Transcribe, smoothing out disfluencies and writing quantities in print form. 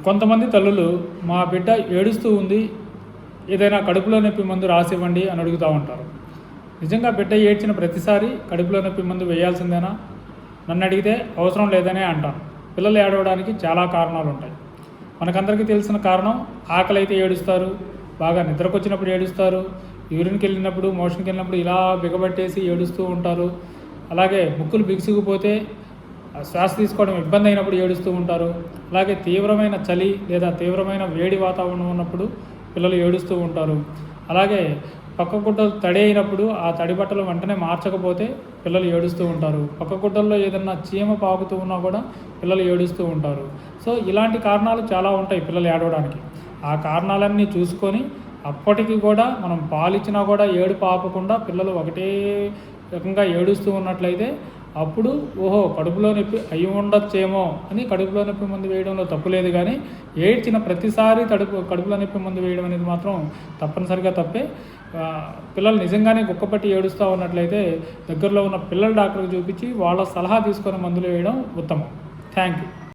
కొంతమంది తల్లులు మా బిడ్డ ఏడుస్తూ ఉంది, ఏదైనా కడుపులో నొప్పి మందు రాసివ్వండి అని అడుగుతూ ఉంటారు. నిజంగా బిడ్డ ఏడ్చిన ప్రతిసారి కడుపులో నొప్పి మందు వేయాల్సిందేనా? నన్ను అడిగితే అవసరం లేదనే అంటాను. పిల్లలు ఏడవడానికి చాలా కారణాలు ఉంటాయి. మనకందరికీ తెలిసిన కారణం ఆకలి అయితే ఏడుస్తారు, బాగా నిద్రకొచ్చినప్పుడు ఏడుస్తారు, యూరిన్కి వెళ్ళినప్పుడు, మోషన్కి వెళ్ళినప్పుడు ఇలా బిగబట్టేసి ఏడుస్తూ ఉంటారు. అలాగే ముక్కులు బిగుసుకుపోతే శ్వాస తీసుకోవడం ఇబ్బంది అయినప్పుడు ఏడుస్తూ ఉంటారు. అలాగే తీవ్రమైన చలి లేదా తీవ్రమైన వేడి వాతావరణం ఉన్నప్పుడు పిల్లలు ఏడుస్తూ ఉంటారు. అలాగే పక్క గుడ్డలు తడి అయినప్పుడు ఆ తడి బట్టలు వెంటనే మార్చకపోతే పిల్లలు ఏడుస్తూ ఉంటారు. పక్క గుడ్డల్లో ఏదన్నా చీమ పాకుతూ ఉన్నా కూడా పిల్లలు ఏడుస్తూ ఉంటారు. సో ఇలాంటి కారణాలు చాలా ఉంటాయి పిల్లలు ఏడవడానికి. ఆ కారణాలన్నీ చూసుకొని అప్పటికి కూడా మనం పాలిచ్చినా కూడా ఏడుపు ఆపకుండా పిల్లలు ఒకటే రకంగా ఏడుస్తూ ఉన్నట్లయితే అప్పుడు ఓహో కడుపులో నొప్పి అయి ఉండొచ్చేమో అని కడుపులో నొప్పి మందు వేయడంలో తప్పు లేదు. కానీ ఏడ్చిన ప్రతిసారి కడుపులో నొప్పి మందు వేయడం అనేది మాత్రం తప్పనిసరిగా తప్పే. పిల్లలు నిజంగానే గుక్కపట్టి ఏడుస్తూ ఉన్నట్లయితే దగ్గరలో ఉన్న పిల్లల డాక్టర్కి చూపించి వాళ్ళ సలహా తీసుకొని మందులు వేయడం ఉత్తమం. Thank you.